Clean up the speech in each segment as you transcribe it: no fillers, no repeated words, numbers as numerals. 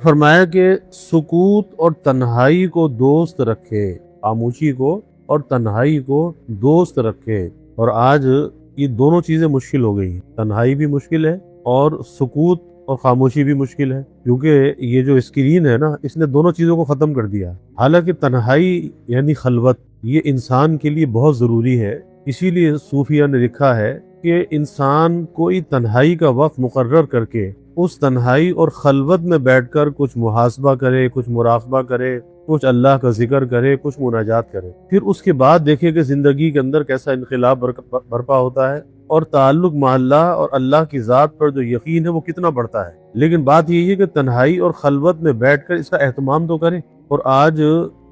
فرمایا کہ سکوت اور تنہائی کو دوست رکھے، خاموشی کو اور تنہائی کو دوست رکھے۔ اور آج یہ دونوں چیزیں مشکل ہو گئی ہیں، تنہائی بھی مشکل ہے اور سکوت اور خاموشی بھی مشکل ہے، کیونکہ یہ جو اسکرین ہے نا، اس نے دونوں چیزوں کو ختم کر دیا۔ حالانکہ تنہائی یعنی خلوت یہ انسان کے لیے بہت ضروری ہے، اسی لیے صوفیہ نے لکھا ہے کہ انسان کوئی تنہائی کا وقت مقرر کر کے اس تنہائی اور خلوت میں بیٹھ کر کچھ محاسبہ کرے، کچھ مراقبہ کرے، کچھ اللہ کا ذکر کرے، کچھ مناجات کرے، پھر اس کے بعد دیکھے کہ زندگی کے اندر کیسا انقلاب برپا ہوتا ہے اور تعلق مع اللہ اور اللہ کی ذات پر جو یقین ہے وہ کتنا بڑھتا ہے۔ لیکن بات یہی ہے کہ تنہائی اور خلوت میں بیٹھ کر اس کا اہتمام تو کریں، اور آج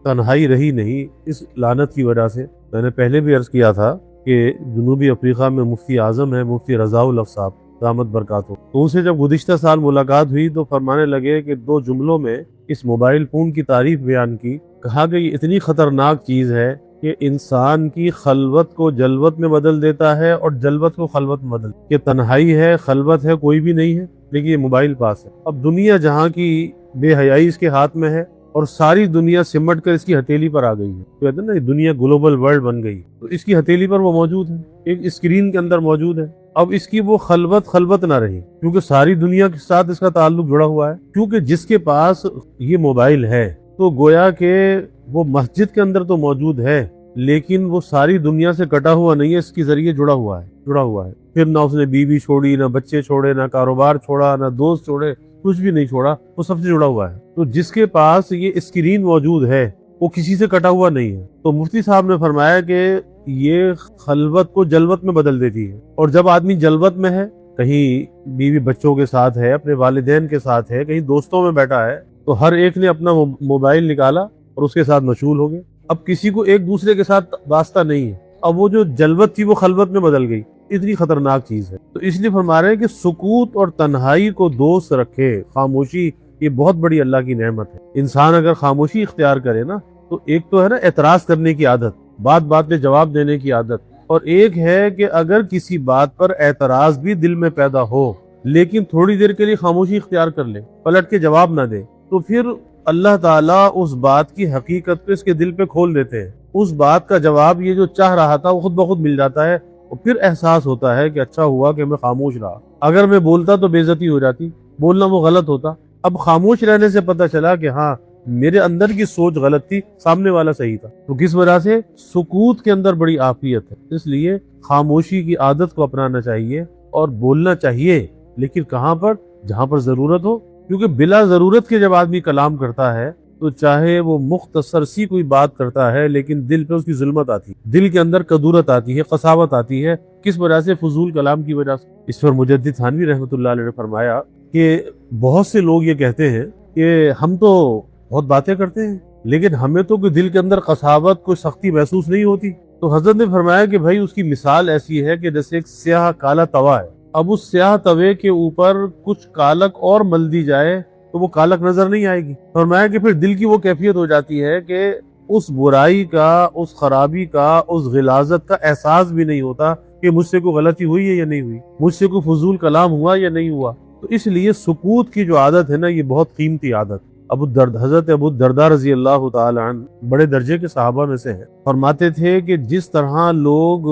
تنہائی رہی نہیں اس لعنت کی وجہ سے۔ میں نے پہلے بھی عرض کیا تھا کہ جنوبی افریقہ میں مفتی اعظم ہے، مفتی رضا الحق صاحب دامت برکاتہ، تو ان سے جب گزشتہ سال ملاقات ہوئی تو فرمانے لگے کہ 2 جملوں میں اس موبائل فون کی تعریف بیان کی، کہا کہ یہ اتنی خطرناک چیز ہے کہ انسان کی خلوت کو جلوت میں بدل دیتا ہے اور جلوت کو خلوت میں بدل، کہ تنہائی ہے، خلوت ہے، کوئی بھی نہیں ہے، لیکن یہ موبائل پاس ہے۔ اب دنیا جہاں کی بے حیائی اس کے ہاتھ میں ہے اور ساری دنیا سمٹ کر اس کی ہتھیلی پر آ گئی ہے، تو کہتے ہیں نا دنیا گلوبل ورلڈ بن گئی، تو اس کی ہتھیلی پر وہ موجود ہے، ایک اسکرین کے اندر موجود ہے۔ اب اس کی وہ خلوت نہ رہی، کیونکہ ساری دنیا کے ساتھ اس کا تعلق جڑا ہوا ہے، کیونکہ جس کے پاس یہ موبائل ہے تو گویا کہ وہ مسجد کے اندر تو موجود ہے لیکن وہ ساری دنیا سے کٹا ہوا نہیں ہے، اس کے ذریعے جڑا ہوا ہے۔ پھر نہ اس نے بیوی چھوڑی، نہ بچے چھوڑے، نہ کاروبار چھوڑا، نہ دوست چھوڑے، کچھ بھی نہیں چھوڑا، وہ سب سے جڑا ہوا ہے۔ تو جس کے پاس یہ اسکرین موجود ہے وہ کسی سے کٹا ہوا نہیں ہے۔ تو مفتی صاحب نے فرمایا کہ یہ خلوت کو جلوت میں بدل دیتی ہے، اور جب آدمی جلوت میں ہے، کہیں بیوی بچوں کے ساتھ ہے، اپنے والدین کے ساتھ ہے، کہیں دوستوں میں بیٹھا ہے، تو ہر ایک نے اپنا موبائل نکالا اور اس کے ساتھ مشغول ہو گئے۔ اب کسی کو ایک دوسرے کے ساتھ واسطہ نہیں ہے، اب وہ جو جلوت تھی وہ خلوت میں بدل گئی، اتنی خطرناک چیز ہے۔ تو اس لیے فرما رہے ہیں کہ سکوت اور تنہائی کو دوست رکھے، خاموشی یہ بہت بڑی اللہ کی نعمت ہے۔ انسان اگر خاموشی اختیار کرے نا، تو ایک تو ہے نا اعتراض کرنے کی عادت، بات پہ جواب دینے کی عادت، اور ایک ہے کہ اگر کسی بات پر اعتراض بھی دل میں پیدا ہو لیکن تھوڑی دیر کے لیے خاموشی اختیار کر لے، پلٹ کے جواب نہ دے، تو پھر اللہ تعالیٰ اس بات کی حقیقت کو اس کے دل پہ کھول دیتے ہیں، اس بات کا جواب یہ جو چاہ رہا تھا وہ خود بخود مل جاتا ہے، اور پھر احساس ہوتا ہے کہ اچھا ہوا کہ میں خاموش رہا، اگر میں بولتا تو بے عزتی ہو جاتی، بولنا وہ غلط ہوتا۔ اب خاموش رہنے سے پتہ چلا کہ ہاں میرے اندر کی سوچ غلط تھی، سامنے والا صحیح تھا۔ تو کس وجہ سے؟ سکوت کے اندر بڑی عافیت ہے، اس لیے خاموشی کی عادت کو اپنانا چاہیے اور بولنا چاہیے، لیکن کہاں پر؟ جہاں پر ضرورت ہو، کیونکہ بلا ضرورت کے جب آدمی کلام کرتا ہے تو چاہے وہ مختصر سی کوئی بات کرتا ہے لیکن دل پہ اس کی ظلمت آتی ہے، دل کے اندر کدورت آتی ہے، قساوت آتی ہے، کس وجہ سے؟ فضول کلام کی وجہ سے۔ اس پر مجدد تھانوی رحمۃ اللہ علیہ نے فرمایا کہ بہت سے لوگ یہ کہتے ہیں کہ ہم تو بہت باتیں کرتے ہیں لیکن ہمیں تو کوئی دل کے اندر قساوت، کوئی سختی محسوس نہیں ہوتی۔ تو حضرت نے فرمایا کہ بھائی اس کی مثال ایسی ہے کہ جیسے ایک سیاہ کالا توا ہے، اب اس سیاہ توے کے اوپر کچھ کالک اور مل دی جائے تو وہ کالک نظر نہیں آئے گی۔ فرمایا کہ پھر دل کی وہ کیفیت ہو جاتی ہے کہ اس برائی کا، اس خرابی کا، اس غلاظت کا احساس بھی نہیں ہوتا کہ مجھ سے کوئی غلطی ہوئی ہے یا نہیں ہوئی، مجھ سے کوئی فضول کلام ہوا یا نہیں ہوا۔ تو اس لیے سکوت کی جو عادت ہے نا، یہ بہت قیمتی عادت۔ حضرت ابو الدرداء رضی اللہ تعالی عنہ بڑے درجے کے صحابہ میں سے ہیں، فرماتے تھے کہ جس طرح لوگ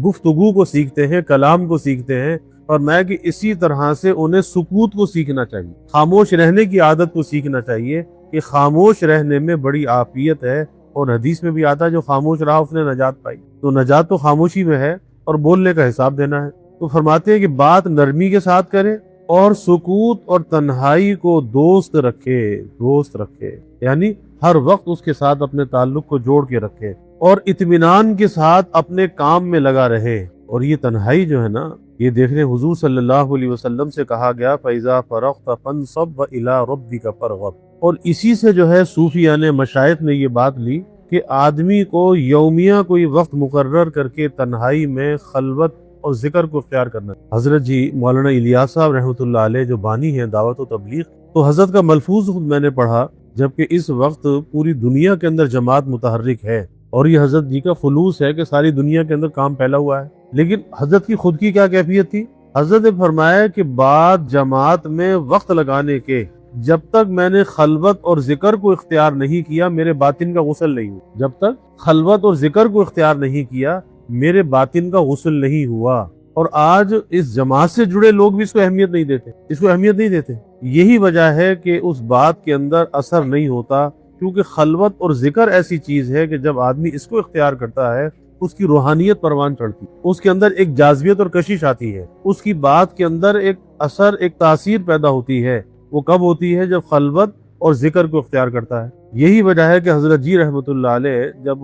گفتگو کو سیکھتے ہیں، کلام کو سیکھتے ہیں، اور میں کہ اسی طرح سے انہیں سکوت کو سیکھنا چاہیے، خاموش رہنے کی عادت کو سیکھنا چاہیے، کہ خاموش رہنے میں بڑی عافیت ہے، اور حدیث میں بھی آتا ہے جو خاموش رہا اس نے نجات پائی۔ تو نجات تو خاموشی میں ہے، اور بولنے کا حساب دینا ہے۔ تو فرماتے ہیں کہ بات نرمی کے ساتھ کرے اور سکوت اور تنہائی کو دوست رکھے، یعنی ہر وقت اس کے ساتھ اپنے تعلق کو جوڑ کے رکھے اور اطمینان کے ساتھ اپنے کام میں لگا رہے۔ اور یہ تنہائی جو ہے نا، یہ دیکھنے حضور صلی اللہ علیہ وسلم سے کہا گیا فَإِذَا فَرَغْتَ فَانْصَبْ وَإِلَىٰ رَبِّكَ فَارْغَب، اور اسی سے جو ہے صوفیاء نے، مشائخ نے یہ بات لی کہ آدمی کو یومیہ کوئی وقت مقرر کر کے تنہائی میں خلوت اور ذکر کو اختیار کرنا۔ حضرت جی مولانا الیاس صاحب رحمۃ اللہ علیہ جو بانی ہیں دعوت و تبلیغ، تو حضرت کا ملفوظ خود میں نے پڑھا، جبکہ اس وقت پوری دنیا کے اندر جماعت متحرک ہے، اور یہ حضرت جی کا خلوص ہے کہ ساری دنیا کے اندر کام پھیلا ہوا ہے، لیکن حضرت کی خود کی کیا کیفیت تھی؟ حضرت نے فرمایا کہ بعد جماعت میں وقت لگانے کے جب تک میں نے خلوت اور ذکر کو اختیار نہیں کیا میرے باطن کا غسل نہیں ہوا، جب تک خلوت اور ذکر کو اختیار نہیں کیا میرے باطن کا غسل نہیں ہوا۔ اور آج اس جماعت سے جڑے لوگ بھی اس کو اہمیت نہیں دیتے، اس کو اہمیت نہیں دیتے۔ یہی وجہ ہے کہ اس بات کے اندر اثر نہیں ہوتا، کیونکہ خلوت اور ذکر ایسی چیز ہے کہ جب آدمی اس کو اختیار کرتا ہے اس کی روحانیت پروان چڑھتی، اس کے اندر ایک جاذبیت اور کشش آتی ہے، اس کی بات کے اندر ایک اثر، ایک تاثیر پیدا ہوتی ہے۔ وہ کب ہوتی ہے؟ جب خلوت اور ذکر کو اختیار کرتا ہے۔ یہی وجہ ہے کہ حضرت جی رحمۃ اللہ علیہ جب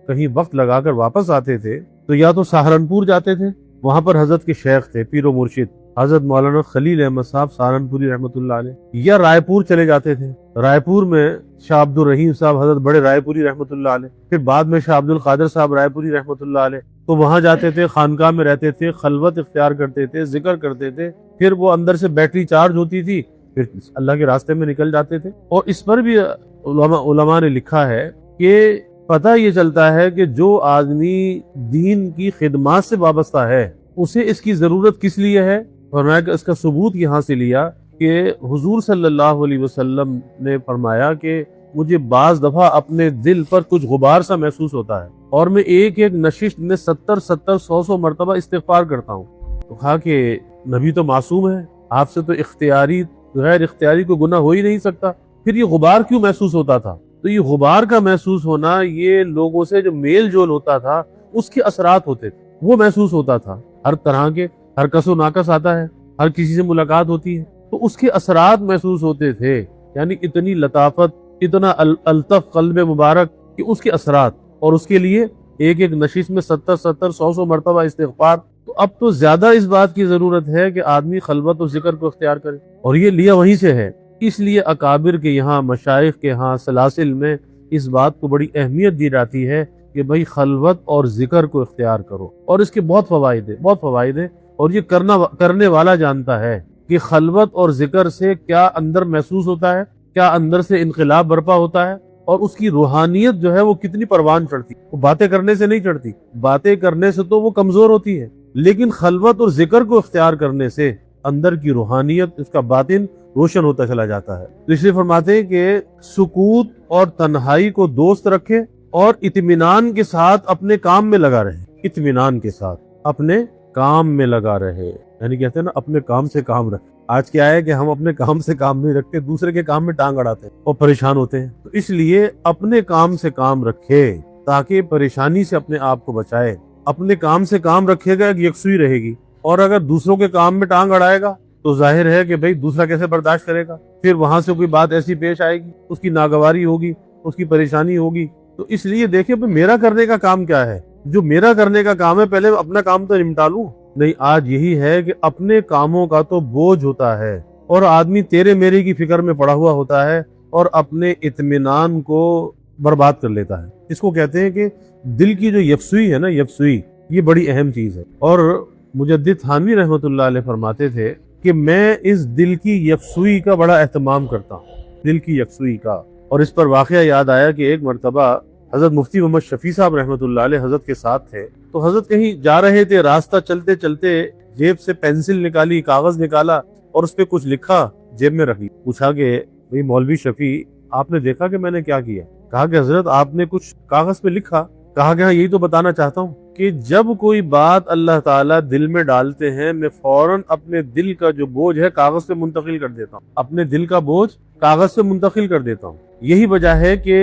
کہیں وقت لگا کر واپس آتے تھے تو یا تو سہارنپور جاتے تھے، وہاں پر حضرت کے شیخ تھے، پیر و مرشد حضرت مولانا خلیل احمد صاحب سہارنپوری رحمۃ اللہ علیہ، یا رائے پور چلے جاتے تھے۔ رائے پور میں شاہ عبد الرحیم صاحب حضرت بڑے رائے پوری رحمۃ اللہ علیہ، پھر بعد میں شاہ عبد القادر صاحب رائے پوری رحمۃ اللہ علیہ، تو وہاں جاتے تھے، خانقاہ میں رہتے تھے، خلوت اختیار کرتے تھے، ذکر کرتے تھے، پھر وہ اندر سے بیٹری چارج ہوتی تھی، پھر اللہ کے راستے میں نکل جاتے تھے۔ اور اس پر بھی علماء نے لکھا ہے کہ پتہ یہ چلتا ہے کہ جو آدمی دین کی خدمات سے وابستہ ہے اسے اس کی ضرورت کس لیے ہے؟ فرمایا کہ اس کا ثبوت یہاں سے لیا کہ حضور صلی اللہ علیہ وسلم نے فرمایا کہ مجھے بعض دفعہ اپنے دل پر کچھ غبار سا محسوس ہوتا ہے اور میں ایک ایک نشست میں 100 مرتبہ استغفار کرتا ہوں۔ تو کہا کہ نبی تو معصوم ہے، آپ سے تو اختیاری غیر اختیاری کو گناہ ہو ہی نہیں سکتا، پھر یہ غبار کیوں محسوس ہوتا تھا؟ تو یہ غبار کا محسوس ہونا یہ لوگوں سے جو میل جول ہوتا تھا اس کے اثرات ہوتے تھے، وہ محسوس ہوتا تھا۔ ہر طرح کے ہر کس و ناقص آتا ہے، ہر کسی سے ملاقات ہوتی ہے تو اس کے اثرات محسوس ہوتے تھے، یعنی اتنی لطافت، اتنا الطف قلب مبارک کہ اس کے اثرات، اور اس کے لیے ایک ایک نشست میں 100 مرتبہ استغفار۔ تو اب تو زیادہ اس بات کی ضرورت ہے کہ آدمی خلوت و ذکر کو اختیار کرے، اور یہ لیا وہیں سے ہے۔ اس لیے اکابر کے یہاں، مشائخ کے یہاں، سلاسل میں اس بات کو بڑی اہمیت دی جاتی ہے کہ بھائی خلوت اور ذکر کو اختیار کرو، اور اس کے بہت فوائد ہیں، اور یہ کرنے والا جانتا ہے کہ خلوت اور ذکر سے کیا اندر محسوس ہوتا ہے، کیا اندر سے انقلاب برپا ہوتا ہے، اور اس کی روحانیت جو ہے وہ کتنی پروان چڑھتی ہے۔ وہ باتیں کرنے سے نہیں چڑھتی، باتیں کرنے سے تو وہ کمزور ہوتی ہے، لیکن خلوت اور ذکر کو اختیار کرنے سے اندر کی روحانیت، اس کا باطن روشن ہوتا چلا جاتا ہے۔ تو اس لیے فرماتے ہیں کہ سکوت اور تنہائی کو دوست رکھے اور اطمینان کے ساتھ اپنے کام میں لگا رہے، اطمینان کے ساتھ اپنے کام میں لگا رہے، یعنی کہتے ہیں نا اپنے کام سے کام رکھے۔ آج کیا ہے کہ ہم اپنے کام سے کام نہیں رکھتے، دوسرے کے کام میں ٹانگ اڑاتے ہیں اور پریشان ہوتے ہیں۔ تو اس لیے اپنے کام سے کام رکھے تاکہ پریشانی سے اپنے آپ کو بچائے۔ اپنے کام سے کام رکھے گا، ایک یکسوئی رہے گی، اور اگر دوسروں کے کام میں ٹانگ اڑائے گا تو ظاہر ہے کہ بھئی دوسرا کیسے برداشت کرے گا، پھر وہاں سے کوئی بات ایسی پیش آئے گی، اس کی ناگواری ہوگی، اس کی پریشانی ہوگی۔ تو اس لیے دیکھیں میرا کرنے کا کام کیا ہے، جو میرا کرنے کا کام ہے پہلے اپنا کام تو نمٹا لوں۔ نہیں، آج یہی ہے کہ اپنے کاموں کا تو بوجھ ہوتا ہے اور آدمی تیرے میرے کی فکر میں پڑا ہوا ہوتا ہے اور اپنے اطمینان کو برباد کر لیتا ہے۔ اس کو کہتے ہیں کہ دل کی جو یکسوئی ہے نا، یکسوئی، یہ بڑی اہم چیز ہے۔ اور مجدد تھانوی رحمۃ اللہ علیہ فرماتے تھے کہ میں اس دل کی یکسوئی کا بڑا اہتمام کرتا ہوں، دل کی یکسوئی کا۔ اور اس پر واقعہ یاد آیا کہ ایک مرتبہ حضرت مفتی محمد شفیع صاحب رحمۃ اللہ علیہ حضرت کے ساتھ تھے، تو حضرت کہیں جا رہے تھے، راستہ چلتے چلتے جیب سے پینسل نکالی، کاغذ نکالا اور اس پہ کچھ لکھا، جیب میں رکھی۔ پوچھا کہ بھئی مولوی شفیع، آپ نے دیکھا کہ میں نے کیا کیا؟ کہا کہ حضرت آپ نے کچھ کاغذ پہ لکھا۔ کہا کہ ہاں، یہی تو بتانا چاہتا ہوں کہ جب کوئی بات اللہ تعالیٰ دل میں ڈالتے ہیں، میں فوراً اپنے دل کا جو بوجھ ہے کاغذ پہ منتقل کر دیتا ہوں، اپنے دل کا بوجھ کاغذ سے منتقل کر دیتا ہوں۔ یہی وجہ ہے کہ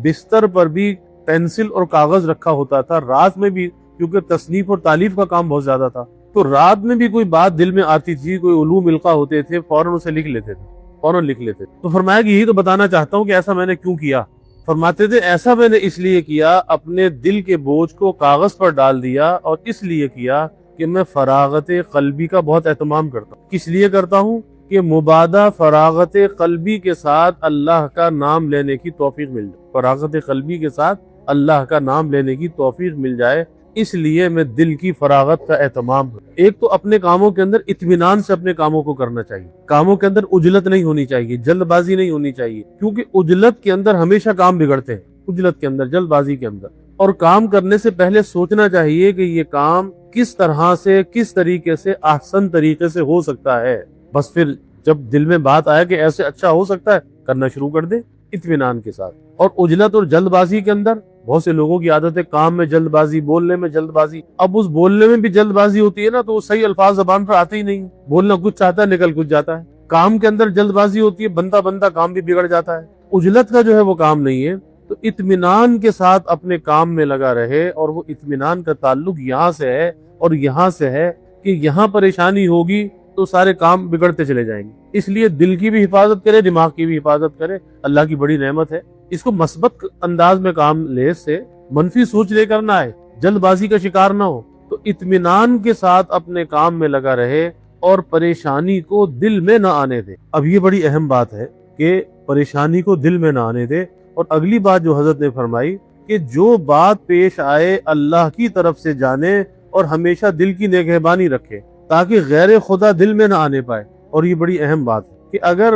بستر پر بھی پینسل اور کاغذ رکھا ہوتا تھا، رات میں بھی، کیونکہ تصنیف اور تالیف کا کام بہت زیادہ تھا، تو رات میں بھی کوئی بات دل میں آتی تھی، کوئی علوم القا ہوتے تھے، فوراً اسے لکھ لیتے تھے، فوراً لکھ لیتے تھے۔ تو فرمایا کہ یہی تو بتانا چاہتا ہوں کہ ایسا میں نے کیوں کیا۔ فرماتے تھے ایسا میں نے اس لیے کیا، اپنے دل کے بوجھ کو کاغذ پر ڈال دیا، اور اس لیے کیا کہ میں فراغت قلبی کا بہت اہتمام کرتا ہوں۔ کس لیے کرتا ہوں؟ کہ مبادہ فراغت قلبی کے ساتھ اللہ کا نام لینے کی توفیق مل جائے، فراغت قلبی کے ساتھ اللہ کا نام لینے کی توفیق مل جائے، اس لیے میں دل کی فراغت کا اہتمام کروں۔ ایک تو اپنے کاموں کے اندر اطمینان سے اپنے کاموں کو کرنا چاہیے، کاموں کے اندر عجلت نہیں ہونی چاہیے، جلد بازی نہیں ہونی چاہیے، کیونکہ عجلت کے اندر ہمیشہ کام بگڑتے ہیں، عجلت کے اندر، جلد بازی کے اندر۔ اور کام کرنے سے پہلے سوچنا چاہیے کہ یہ کام کس طرح سے، کس طریقے سے، احسن طریقے سے ہو سکتا ہے، بس پھر جب دل میں بات آیا کہ ایسے اچھا ہو سکتا ہے، کرنا شروع کر دیں اطمینان کے ساتھ۔ اور عجلت اور جلد بازی کے اندر بہت سے لوگوں کی عادت ہے کام میں جلد بازی، بولنے میں جلد بازی۔ اب اس بولنے میں بھی جلد بازی ہوتی ہے نا، تو وہ صحیح الفاظ زبان پر آتے ہی نہیں، بولنا کچھ چاہتا ہے نکل کچھ جاتا ہے۔ کام کے اندر جلد بازی ہوتی ہے، بنتا کام بھی بگڑ جاتا ہے۔ عجلت کا جو ہے وہ کام نہیں ہے، تو اطمینان کے ساتھ اپنے کام میں لگا رہے، اور وہ اطمینان کا تعلق یہاں سے ہے اور یہاں سے ہے کہ یہاں پریشانی ہوگی تو سارے کام بگڑتے چلے جائیں گے۔ اس لیے دل کی بھی حفاظت کرے، دماغ کی بھی حفاظت کرے، اللہ کی بڑی نعمت ہے۔ اس کو مثبت انداز میں کام لے، سے منفی سوچ لے کر نہ آئے، جلد بازی کا شکار نہ ہو، تو اطمینان کے ساتھ اپنے کام میں لگا رہے اور پریشانی کو دل میں نہ آنے دے۔ اب یہ بڑی اہم بات ہے کہ پریشانی کو دل میں نہ آنے دے۔ اور اگلی بات جو حضرت نے فرمائی کہ جو بات پیش آئے اللہ کی طرف سے جانے اور ہمیشہ دل کی نگہبانی رکھے تاکہ غیر خدا دل میں نہ آنے پائے۔ اور یہ بڑی اہم بات ہے کہ اگر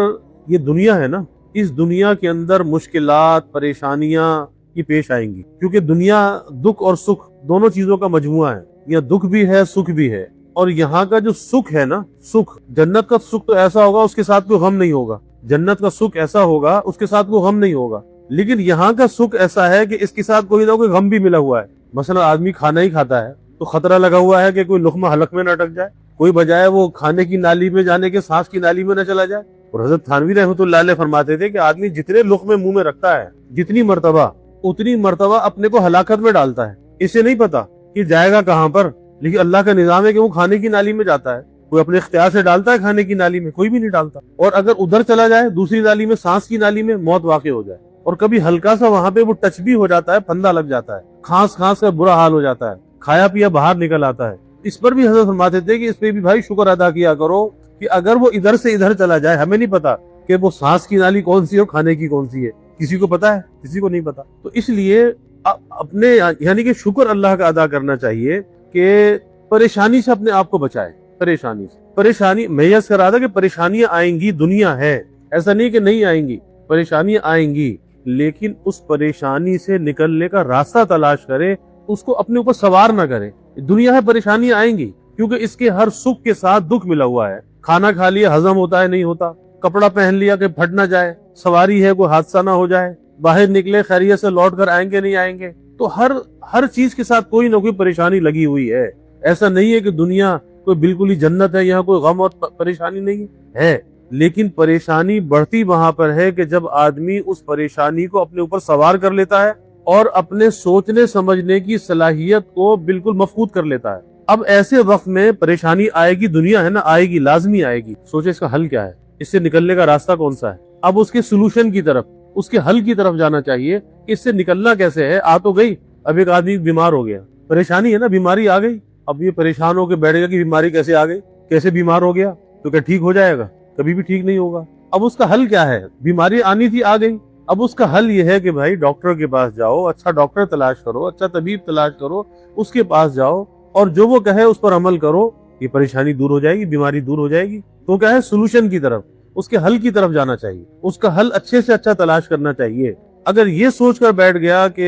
یہ دنیا ہے نا، اس دنیا کے اندر مشکلات، پریشانیاں یہ پیش آئیں گی، کیونکہ دنیا دکھ اور سکھ دونوں چیزوں کا مجموعہ ہے، یہ دکھ بھی ہے سکھ بھی ہے۔ اور یہاں کا جو سکھ ہے نا، سکھ جنت کا سکھ تو ایسا ہوگا اس کے ساتھ کوئی غم نہیں ہوگا، جنت کا سکھ ایسا ہوگا اس کے ساتھ کوئی غم نہیں ہوگا۔ لیکن یہاں کا سکھ ایسا ہے کہ اس کے ساتھ کوئی نہ کوئی غم بھی ملا ہوا ہے۔ مثلا آدمی کھانا ہی کھاتا ہے تو خطرہ لگا ہوا ہے کہ کوئی لقمہ حلق میں نہ اٹک جائے، کوئی بجائے وہ کھانے کی نالی میں جانے کے سانس کی نالی میں نہ چلا جائے۔ اور حضرت تھانوی رحمۃ اللہ علیہ فرماتے تھے کہ آدمی جتنے لقمے منہ میں رکھتا ہے، جتنی مرتبہ، اتنی مرتبہ اپنے کو ہلاکت میں ڈالتا ہے۔ اسے نہیں پتا کہ جائے گا کہاں پر، لیکن اللہ کا نظام ہے کہ وہ کھانے کی نالی میں جاتا ہے۔ کوئی اپنے اختیار سے ڈالتا ہے کھانے کی نالی میں؟ کوئی بھی نہیں ڈالتا۔ اور اگر ادھر چلا جائے دوسری نالی میں، سانس کی نالی میں، موت واقع ہو جائے۔ اور کبھی ہلکا سا وہاں پہ وہ ٹچ بھی ہو جاتا ہے، پھندا لگ جاتا ہے، کھانس کا برا حال ہو جاتا ہے، کھایا پیا باہر نکل آتا ہے۔ اس پر بھی حضرت فرماتے تھے کہ اس پہ بھی بھائی شکر ادا کیا کرو کہ اگر وہ ادھر سے ادھر چلا جائے، ہمیں نہیں پتا کہ وہ سانس کی نالی کون سی ہے اور کھانے کی کون سی ہے، کسی کو پتا ہے؟ کسی کو نہیں پتا۔ تو اس لیے اپنے یعنی کہ شکر اللہ کا ادا کرنا چاہیے کہ پریشانی سے اپنے آپ کو بچائے۔ پریشانی میں یہ کر رہا تھا کہ پریشانیاں آئیں گی، دنیا ہے، ایسا نہیں کہ نہیں آئیں گی، پریشانیاں آئیں گی، لیکن اس پریشانی سے نکلنے کا راستہ تلاش کرے، اس کو اپنے اوپر سوار نہ کرے۔ دنیا ہے، پریشانیاں آئیں گی، کیونکہ اس کے ہر سکھ کے ساتھ دکھ ملا ہوا ہے۔ کھانا کھا لیا ہضم ہوتا ہے نہیں ہوتا، کپڑا پہن لیا کہ پھٹ نہ جائے، سواری ہے کوئی حادثہ نہ ہو جائے، باہر نکلے خیریت سے لوٹ کر آئیں گے نہیں آئیں گے۔ تو ہر چیز کے ساتھ کوئی نہ کوئی پریشانی لگی ہوئی ہے۔ ایسا نہیں ہے کہ دنیا کوئی بالکل ہی جنت ہے، یہاں کوئی غم اور پریشانی نہیں ہے، لیکن پریشانی بڑھتی وہاں پر ہے کہ جب آدمی اس پریشانی کو اپنے اوپر سوار کر لیتا ہے اور اپنے سوچنے سمجھنے کی صلاحیت کو بالکل مفقود کر لیتا ہے۔ اب ایسے وقت میں پریشانی آئے گی، دنیا ہے نا، آئے گی، لازمی آئے گی۔ سوچے اس کا حل کیا ہے، اس سے نکلنے کا راستہ کون سا ہے۔ اب اس کے سلوشن کی طرف، اس کے حل کی طرف جانا چاہیے کہ اس سے نکلنا کیسے ہے۔ آ تو گئی، اب ایک آدمی بیمار ہو گیا، پریشانی ہے نا، بیماری آ گئی، اب یہ پریشان ہو کے بیٹھے گا کہ بیماری کیسے آ گئی، کیسے بیمار ہو گیا، تو کیا ٹھیک ہو جائے گا؟ کبھی بھی ٹھیک نہیں ہوگا۔ اب اس کا حل کیا ہے؟ بیماری آنی تھی، آ گئی، اب اس کا حل یہ ہے کہ بھائی ڈاکٹر کے پاس جاؤ، اچھا ڈاکٹر تلاش کرو، اچھا طبیب تلاش کرو، اس کے پاس جاؤ اور جو وہ کہے اس پر عمل کرو، یہ پریشانی دور ہو جائے گی، بیماری دور ہو جائے گی۔ تو کیا ہے، سولوشن کی طرف، اس کے حل کی طرف جانا چاہیے، اس کا حل اچھے سے اچھا تلاش کرنا چاہیے۔ اگر یہ سوچ کر بیٹھ گیا کہ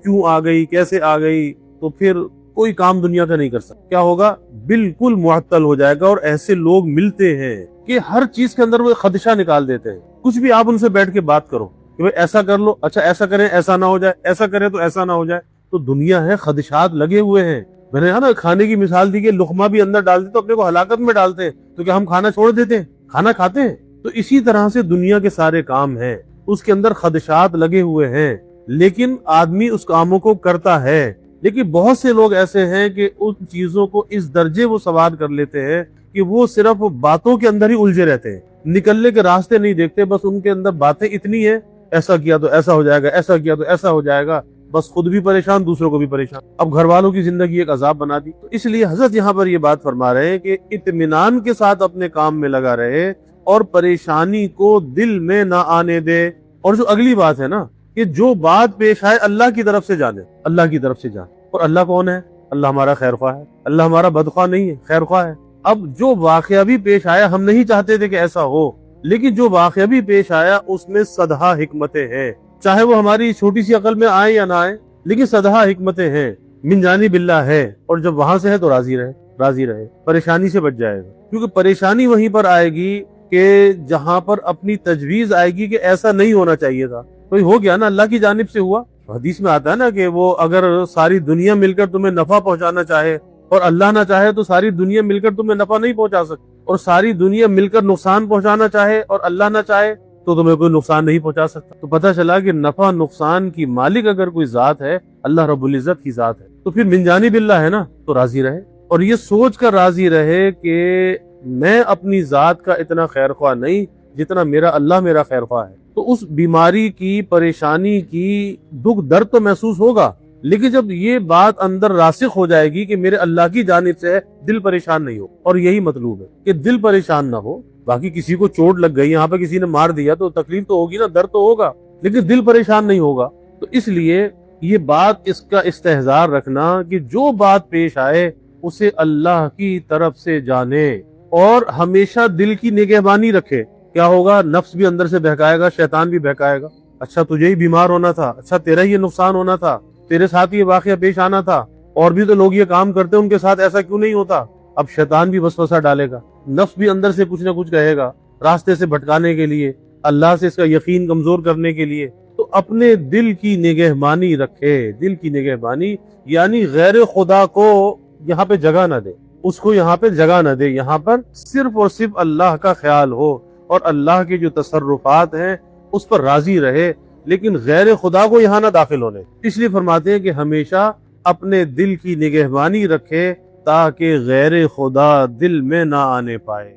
کیوں آ گئی، کیسے آ گئی، تو پھر کوئی کام دنیا کا نہیں کر سکتا۔ کیا ہوگا؟ بالکل معطل ہو جائے گا۔ اور ایسے لوگ ملتے ہیں کہ ہر چیز کے اندر وہ خدشہ نکال دیتے ہیں۔ کچھ بھی آپ ان سے بیٹھ کے بات کرو کہ بھئی ایسا کر لو، اچھا ایسا کریں ایسا نہ ہو جائے، ایسا کریں تو ایسا نہ ہو جائے۔ تو دنیا ہے، خدشات لگے ہوئے ہیں۔ میں نے نا کھانے کی مثال دی کہ لقمہ بھی اندر ڈال دے تو اپنے کو ہلاکت میں ڈالتے ہیں، تو کیا ہم کھانا چھوڑ دیتے ہیں؟ کھانا کھاتے ہیں۔ تو اسی طرح سے دنیا کے سارے کام ہیں، اس کے اندر خدشات لگے ہوئے ہیں، لیکن آدمی اس کاموں کو کرتا ہے۔ لیکن بہت سے لوگ ایسے ہیں کہ ان چیزوں کو اس درجے وہ سوار کر لیتے ہیں کہ وہ صرف باتوں کے اندر ہی الجھے رہتے ہیں، نکلنے کے راستے نہیں دیکھتے۔ بس ان کے اندر باتیں اتنی ہیں، ایسا کیا تو ایسا ہو جائے گا، ایسا کیا تو ایسا ہو جائے گا، بس خود بھی پریشان، دوسروں کو بھی پریشان۔ اب گھر والوں کی زندگی ایک عذاب بنا دی۔ تو اس لیے حضرت یہاں پر یہ بات فرما رہے ہیں کہ اطمینان کے ساتھ اپنے کام میں لگا رہے اور پریشانی کو دل میں نہ آنے دے۔ اور جو اگلی بات ہے نا کہ جو بات پیش آئے اللہ کی طرف سے جانے، اللہ کی طرف سے جانے۔ اور اللہ کون ہے؟ اللہ ہمارا خیر خواہ ہے، اللہ ہمارا بدخواہ نہیں ہے، خیر خواہ ہے۔ اب جو واقعہ بھی پیش آیا، ہم نہیں چاہتے تھے کہ ایسا ہو، لیکن جو واقعہ بھی پیش آیا اس میں صدہا حکمتیں ہیں، چاہے وہ ہماری چھوٹی سی عقل میں آئے یا نہ آئے، لیکن صدہا حکمتیں ہیں، من جانب اللہ ہے۔ اور جب وہاں سے ہے تو راضی رہے، پریشانی سے بچ جائے گا، کیونکہ پریشانی وہیں پر آئے گی کہ جہاں پر اپنی تجویز آئے گی کہ ایسا نہیں ہونا چاہیے تھا، تو یہ ہو گیا نا، اللہ کی جانب سے ہوا۔ حدیث میں آتا ہے نا کہ وہ اگر ساری دنیا مل کر تمہیں نفع پہنچانا چاہے اور اللہ نہ چاہے تو ساری دنیا مل کر تمہیں نفع نہیں پہنچا سکتی، اور ساری دنیا مل کر نقصان پہنچانا چاہے اور اللہ نہ چاہے تو تمہیں کوئی نقصان نہیں پہنچا سکتا۔ تو پتہ چلا کہ نفع نقصان کی مالک اگر کوئی ذات ہے، اللہ رب العزت کی ذات ہے، تو پھر من جانب اللہ ہے نا، تو راضی رہے، اور یہ سوچ کر راضی رہے کہ میں اپنی ذات کا اتنا خیر خواہ نہیں جتنا میرا اللہ میرا خیر خواہ ہے۔ تو اس بیماری کی، پریشانی کی دکھ درد تو محسوس ہوگا، لیکن جب یہ بات اندر راسخ ہو جائے گی کہ میرے اللہ کی جانب سے ہے، دل پریشان نہیں ہو۔ اور یہی مطلوب ہے کہ دل پریشان نہ ہو۔ باقی کسی کو چوٹ لگ گئی، یہاں پہ کسی نے مار دیا تو تکلیف تو ہوگی نا، درد تو ہوگا، لیکن دل پریشان نہیں ہوگا۔ تو اس لیے یہ بات، اس کا استحضار رکھنا کہ جو بات پیش آئے اسے اللہ کی طرف سے جانے، اور ہمیشہ دل کی نگہبانی رکھے۔ کیا ہوگا؟ نفس بھی اندر سے بہکائے گا، شیطان بھی بہکائے گا، اچھا تجھے ہی بیمار ہونا تھا، اچھا تیرا ہی یہ نقصان ہونا تھا، تیرے ساتھ یہ واقعہ پیش آنا تھا، اور بھی تو لوگ یہ کام کرتے ان کے ساتھ ایسا کیوں نہیں ہوتا۔ اب شیطان بھی وسوسہ ڈالے گا، نفس بھی اندر سے کچھ نہ کچھ کہے گا راستے سے بھٹکانے کے لیے، اللہ سے اس کا یقین کمزور کرنے کے لیے۔ تو اپنے دل کی نگہبانی رکھے۔ دل کی نگہبانی یعنی غیر خدا کو یہاں پہ جگہ نہ دے، اس کو یہاں پہ جگہ نہ دے، یہاں پر صرف اور صرف اللہ کا خیال ہو، اور اللہ کے جو تصرفات ہیں اس پر راضی رہے، لیکن غیر خدا کو یہاں نہ داخل ہونے۔ اس لیے فرماتے ہیں کہ ہمیشہ اپنے دل کی نگہبانی رکھے تاکہ غیر خدا دل میں نہ آنے پائے۔